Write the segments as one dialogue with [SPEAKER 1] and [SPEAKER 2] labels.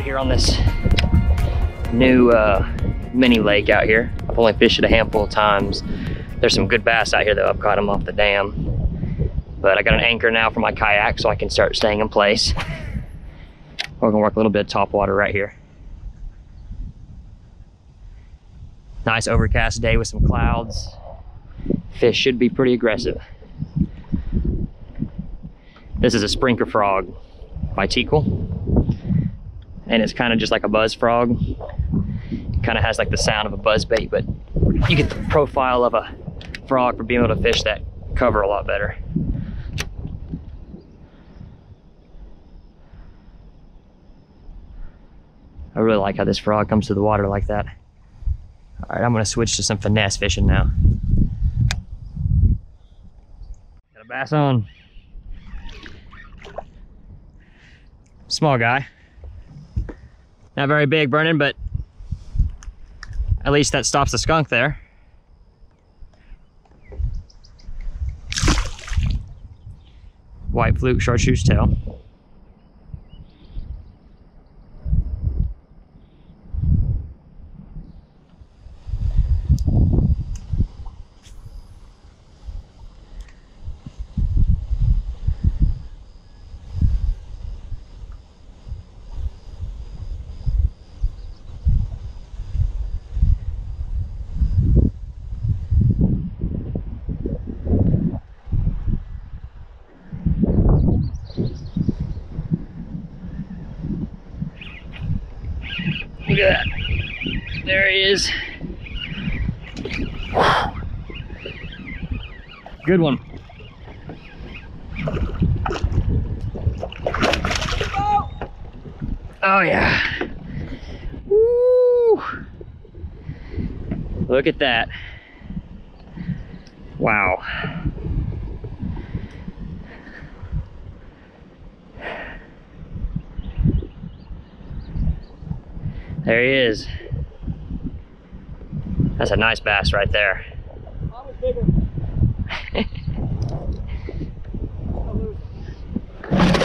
[SPEAKER 1] Here on this new mini lake out here. I've only fished it a handful of times. There's some good bass out here though. I've caught them off the dam. But I got an anchor now for my kayak so I can start staying in place. We're gonna work a little bit of top water right here. Nice overcast day with some clouds. Fish should be pretty aggressive. This is a sprinkler frog by Teakle. And it's kind of just like a buzz frog. It kind of has like the sound of a buzz bait, but you get the profile of a frog for being able to fish that cover a lot better. I really like how this frog comes to the water like that. All right, I'm gonna switch to some finesse fishing now. Got a bass on. Small guy. Not very big, Vernon, but at least that stops the skunk there. White fluke, chartreuse tail. Look at that. There he is. Good one. Oh yeah. Woo! Look at that. Wow. There he is. That's a nice bass right there.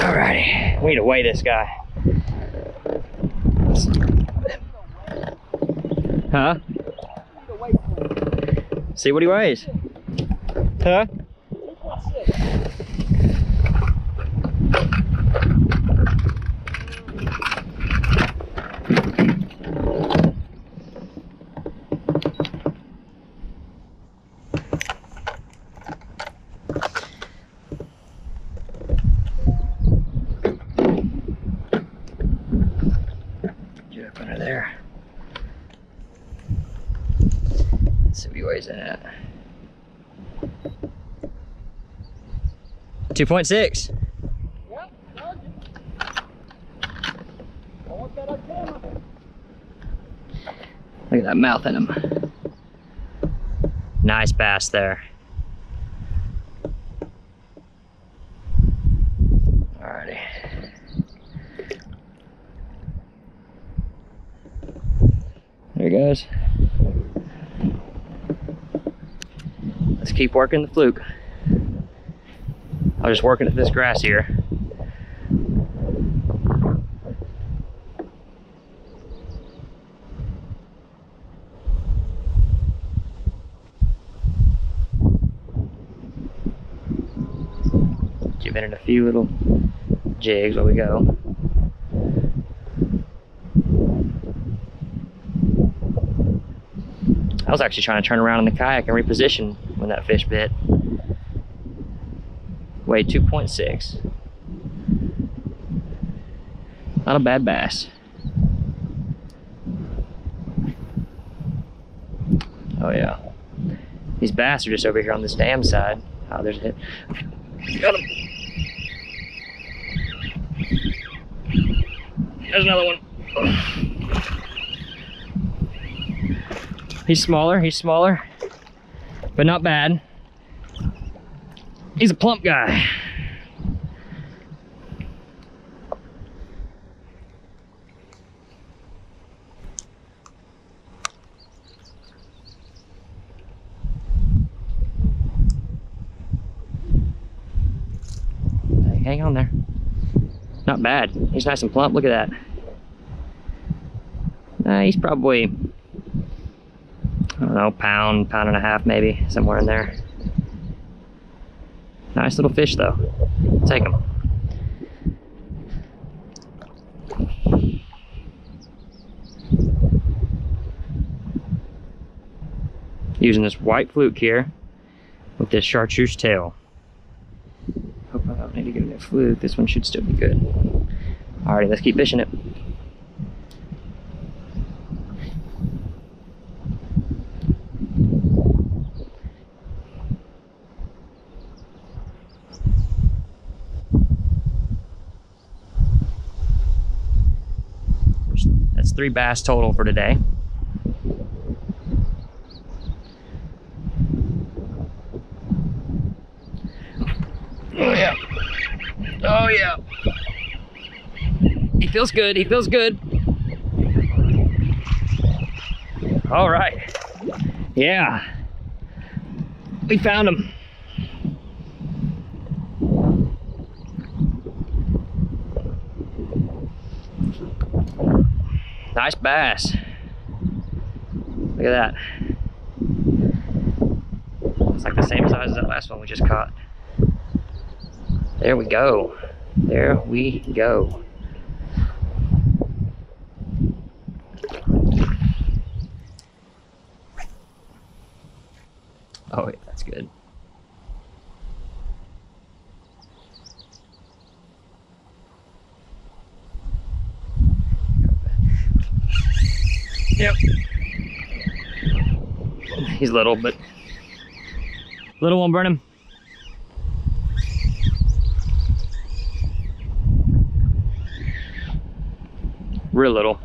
[SPEAKER 1] Alrighty, we need to weigh this guy. Huh? See what he weighs. Huh? Get up under there. Let's see what he weighs in at. 2.6.
[SPEAKER 2] Yep, I want that on camera.
[SPEAKER 1] Look at that mouth in him. Nice bass there. Alrighty. There he goes. Let's keep working the fluke. I was just working at this grass here. Giving it a few little jigs while we go. I was actually trying to turn around in the kayak and reposition when that fish bit. Weighed 2.6. Not a bad bass. Oh yeah. These bass are just over here on this dam side. Oh, there's a hit. Got him. There's another one. He's smaller, but not bad. He's a plump guy. Hey, hang on there. Not bad. He's nice and plump. Look at that. He's probably, I don't know, pound and a half maybe, somewhere in there. Nice little fish though. Take him. Using this white fluke here with this chartreuse tail. Hope I don't need to get a new fluke. This one should still be good. Alrighty, let's keep fishing it. That's 3 bass total for today. Oh yeah. Oh yeah. He feels good. He feels good. All right. Yeah. We found him. Nice bass. Look at that. It's like the same size as that last one we just caught. There we go. There we go. Oh yeah, that's good. Yep. He's little, but little won't burn him. Real little.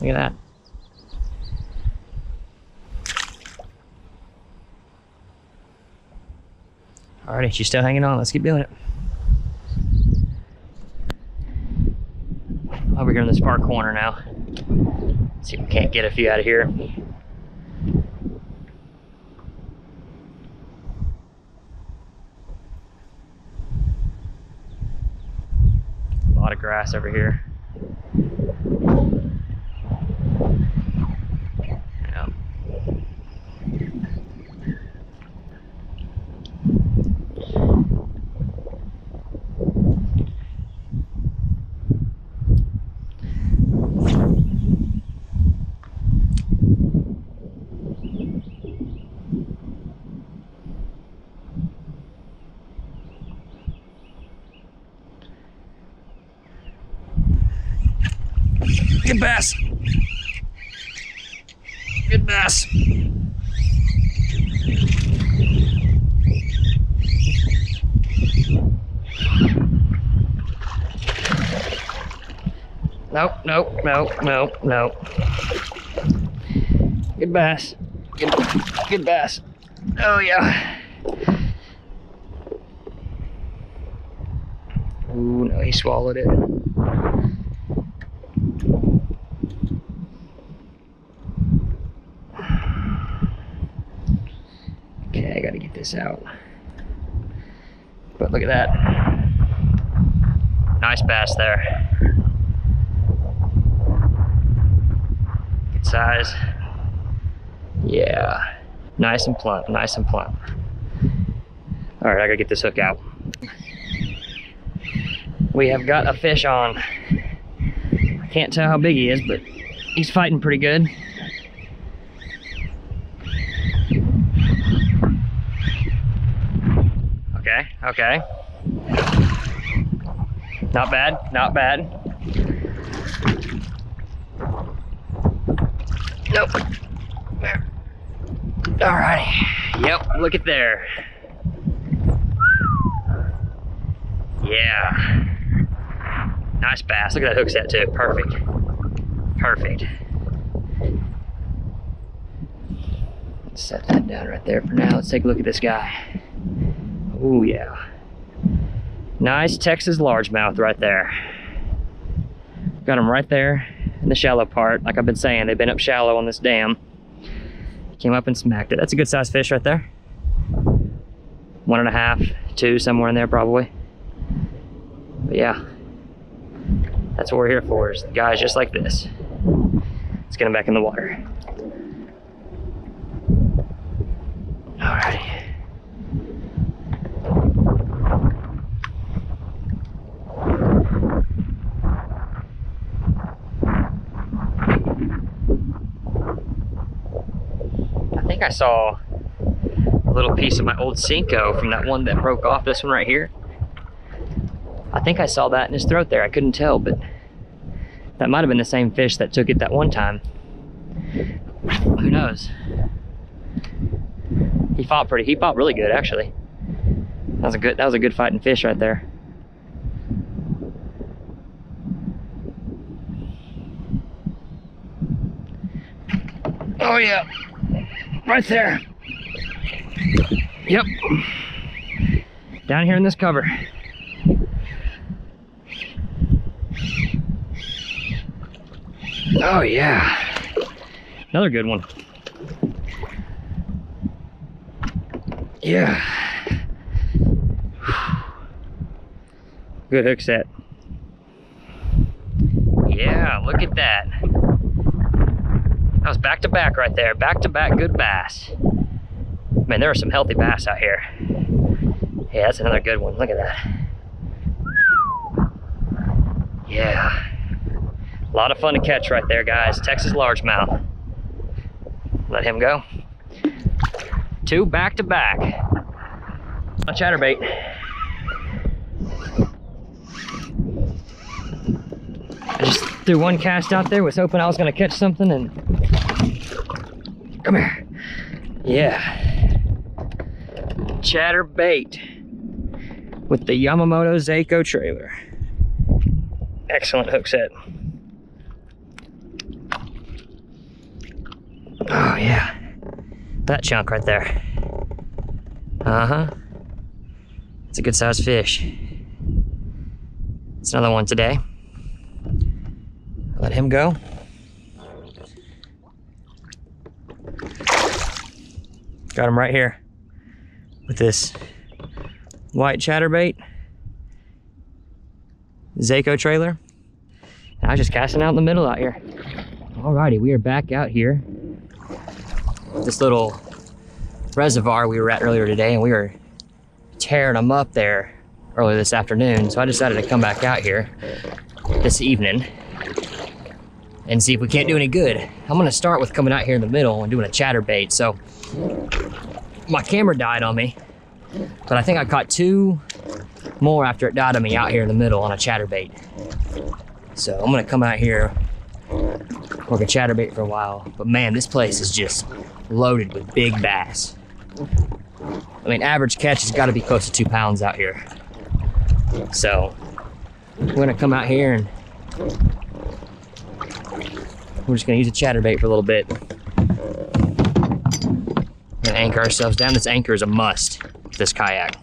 [SPEAKER 1] Look at that. Alrighty, she's still hanging on. Let's keep doing it. Over here in this far corner now. Let's see if we can't get a few out of here. A lot of grass over here. Yeah. Good bass. Good bass. Nope, nope, nope, nope, nope. Good bass. Good bass. Oh yeah. Ooh, no, he swallowed it. Okay, I gotta get this out. But look at that. Nice bass there. Good size. Yeah. Nice and plump, nice and plump. All right, I gotta get this hook out. We have got a fish on. I can't tell how big he is, but he's fighting pretty good. Okay, okay. Not bad, not bad. Nope. Alrighty. Yep, look at there. Yeah. Nice bass. Look at that hook set too. Perfect. Perfect. Let's set that down right there for now. Let's take a look at this guy. Oh yeah. Nice Texas largemouth right there. Got him right there in the shallow part. Like I've been saying, they've been up shallow on this dam. Came up and smacked it. That's a good sized fish right there. 1.5, 2, somewhere in there probably. But yeah, that's what we're here for, is guys just like this. Let's get him back in the water. Alrighty. I think I saw a little piece of my old Cinco from that one that broke off, this one right here. I think I saw that in his throat there. I couldn't tell, but that might have been the same fish that took it that one time. Who knows? He fought really good actually. That was a good fighting fish right there. Oh yeah, right there. Yep, down here in this cover. Oh yeah, another good one. Yeah, good hook set. Yeah, look at that. That was back to back right there. Back to back good bass. Man, there are some healthy bass out here. Yeah, that's another good one. Look at that. Yeah. A lot of fun to catch right there, guys. Texas largemouth. Let him go. 2 back to back. A chatterbait. I just threw one cast out there, was hoping I was gonna catch something, and come here. Yeah. Chatterbait with the Yamamoto Seiko trailer. Excellent hook set. Oh yeah. That chunk right there. Uh-huh. It's a good sized fish. It's another one today. Let him go. Got him right here with this white chatterbait Seiko trailer. And I was just casting out in the middle out here. Alrighty, we are back out here. This little reservoir we were at earlier today, and we were tearing them up there earlier this afternoon. So I decided to come back out here this evening and see if we can't do any good. I'm gonna start with coming out here in the middle and doing a chatterbait. So my camera died on me, but I think I caught 2 more after it died on me out here in the middle on a chatterbait. So I'm gonna come out here, work a chatterbait for a while. But man, this place is just loaded with big bass. I mean, average catch has gotta be close to 2 pounds out here. So we're gonna come out here and we're just gonna use a chatterbait for a little bit. Gonna anchor ourselves down. This anchor is a must with this kayak,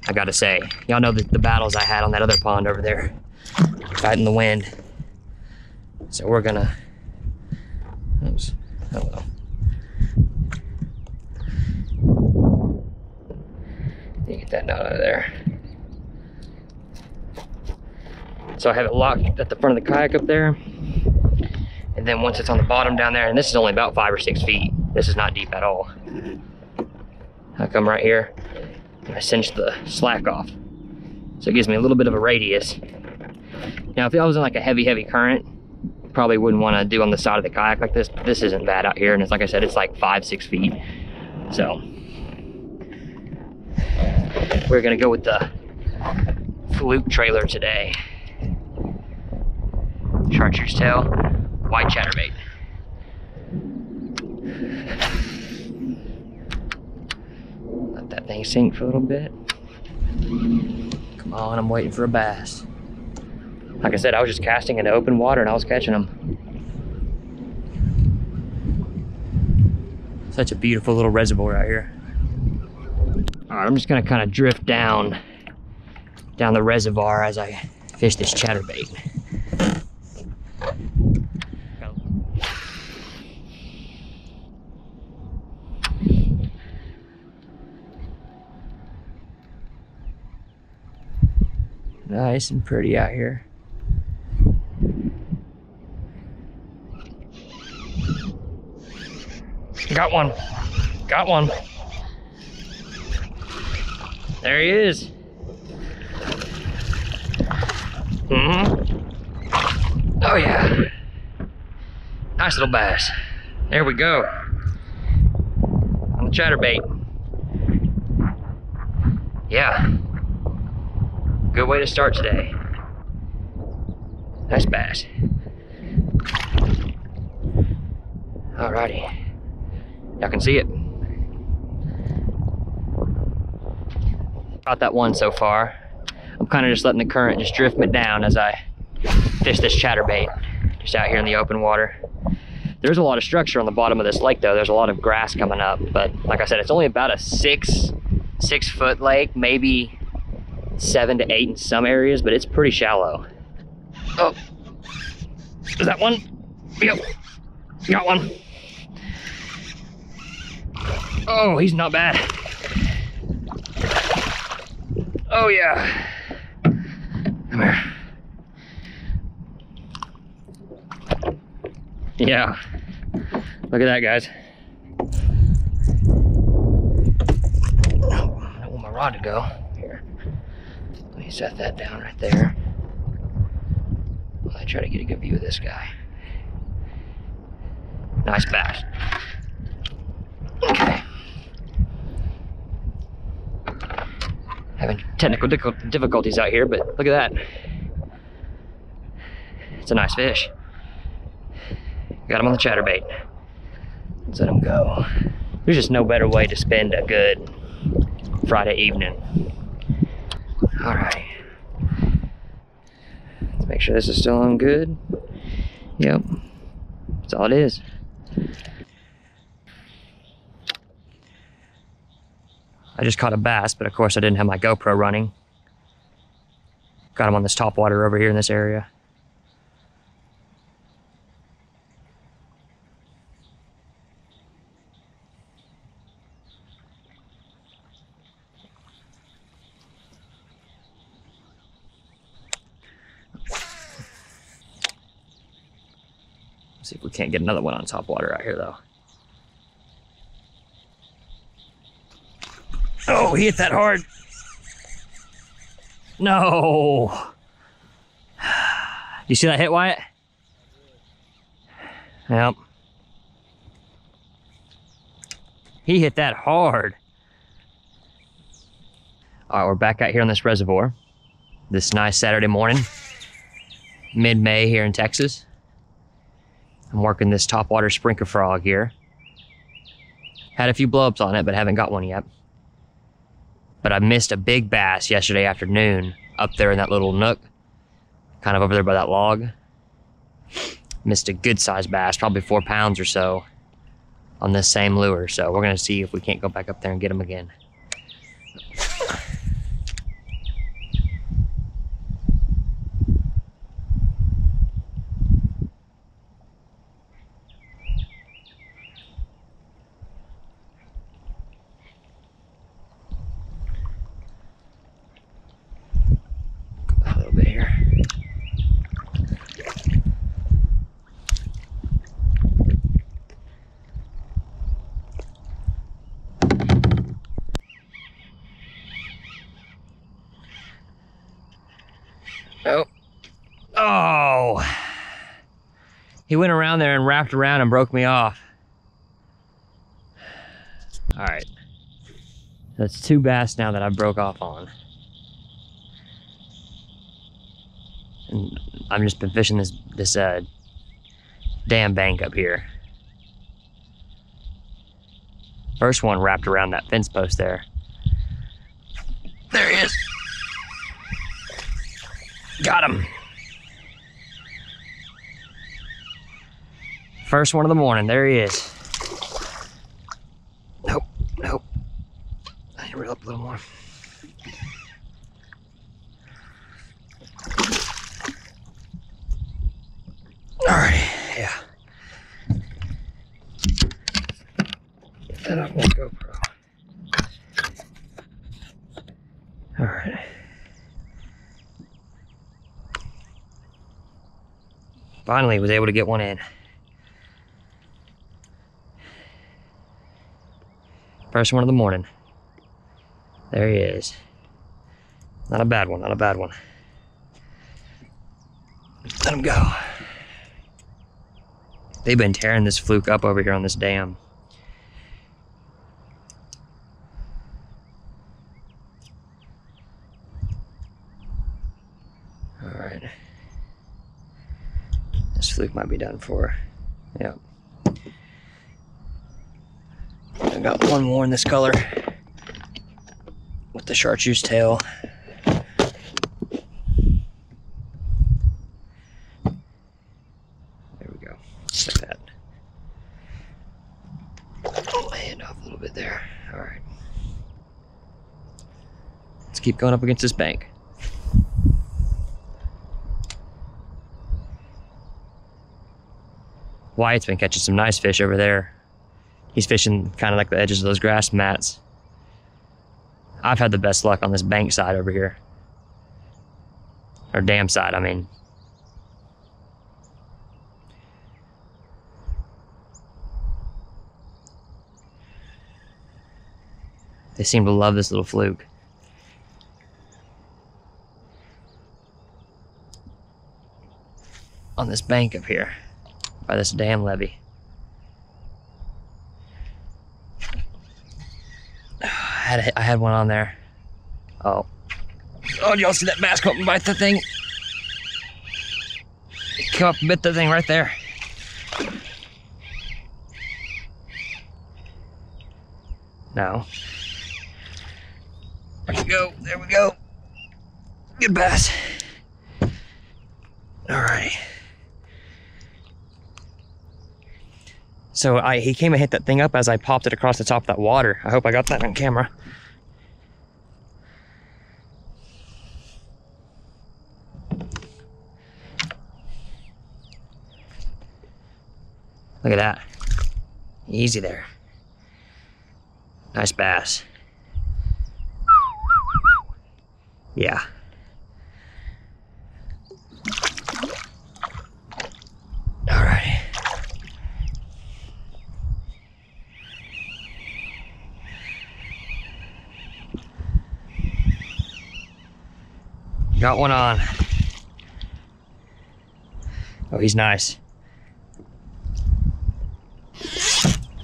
[SPEAKER 1] I gotta say. Y'all know the battles I had on that other pond over there, fighting the wind. So we're gonna, oops, oh well. Get that knot out of there. So I have it locked at the front of the kayak up there. And then once it's on the bottom down there, and this is only about 5 or 6 feet. This is not deep at all. I come right here and I cinch the slack off. So it gives me a little bit of a radius. Now, if I was in like a heavy current, probably wouldn't want to do on the side of the kayak like this, but this isn't bad out here. And it's like I said, it's like 5, 6 feet. So we're gonna go with the fluke trailer today. Chartreuse tail, white chatterbait. Let that thing sink for a little bit. Come on, I'm waiting for a bass. Like I said, I was just casting into open water and I was catching them. Such a beautiful little reservoir out here. All right, I'm just gonna kind of drift down the reservoir as I fish this chatterbait. Nice and pretty out here. Got one. Got one. There he is. Oh yeah. Nice little bass. There we go. On the chatterbait. Yeah. Good way to start today. Nice bass. Alrighty. Y'all can see it. Caught that one so far. I'm kind of just letting the current just drift me down as I fish this chatterbait just out here in the open water. There's a lot of structure on the bottom of this lake though. There's a lot of grass coming up, but like I said, it's only about a six foot lake, maybe 7 to 8 in some areas, but it's pretty shallow. Oh, is that one? Yep, got one. Oh, he's not bad. Oh yeah. Come here. Yeah. Look at that, guys. Oh, I don't want my rod to go. Here. Let me set that down right there. While I try to get a good view of this guy. Nice bass. Okay. Having technical difficulties out here, but look at that. It's a nice fish. Got him on the chatterbait. Let's let him go. There's just no better way to spend a good Friday evening. Alrighty. Let's make sure this is still on good. Yep. That's all it is. I just caught a bass, but of course I didn't have my GoPro running. Got him on this top water over here in this area. Let's see if we can't get another one on top water out here though. Oh, he hit that hard. No. You see that hit, Wyatt? Yep. He hit that hard. All right, we're back out here on this reservoir. This nice Saturday morning, mid-May here in Texas. I'm working this topwater sprinkler frog here. Had a few blow-ups on it, but haven't got one yet. But I missed a big bass yesterday afternoon up there in that little nook, kind of over there by that log. Missed a good sized bass, probably 4 pounds or so on this same lure. So we're gonna see if we can't go back up there and get him again. A little bit here. Oh. Oh. He went around there and wrapped around and broke me off. All right. That's 2 bass now that I broke off on. And I've just been fishing this dam bank up here. First one wrapped around that fence post there. There he is. Got him. First one of the morning, there he is. Nope, nope. I need to reel up a little more. Alrighty, yeah. Get that off my GoPro. Alright. Finally was able to get one in. First one of the morning. There he is. Not a bad one, not a bad one. Let him go. They've been tearing this fluke up over here on this dam. All right. This fluke might be done for. Yep. I got one more in this color with the chartreuse tail. There we go. Just like that. Pull my hand off a little bit there. All right. Let's keep going up against this bank. Wyatt's been catching some nice fish over there. He's fishing kind of like the edges of those grass mats. I've had the best luck on this bank side over here. Or dam side, I mean. They seem to love this little fluke. On this bank up here, by this dam levee. I had one on there. Oh, y'all see that bass come up and bite the thing? It came up and bit the thing right there. No. There we go, there we go. Good bass. All right. So he came and hit that thing up as I popped it across the top of that water. I hope I got that on camera. Look at that. Easy there. Nice bass. Yeah. Alrighty. Got one on. Oh, he's nice.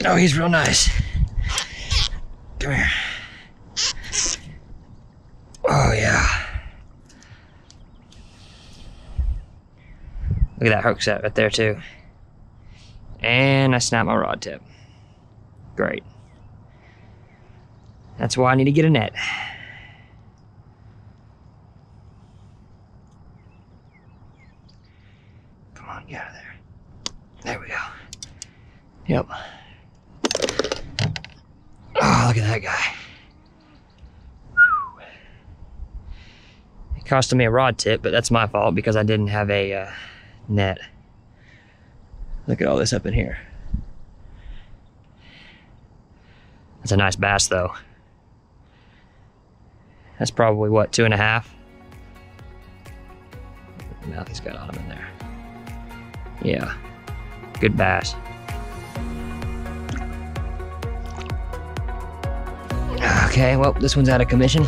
[SPEAKER 1] Oh, he's real nice. Come here. Oh, yeah. Look at that hook set right there, too. And I snapped my rod tip. Great. That's why I need to get a net. Come on, get out of there. There we go. Yep. Oh, look at that guy. It costed me a rod tip, but that's my fault because I didn't have a net. Look at all this up in here. That's a nice bass though. That's probably what, 2.5? Mouth he's got on him in there. Yeah, good bass. Okay, well, this one's out of commission.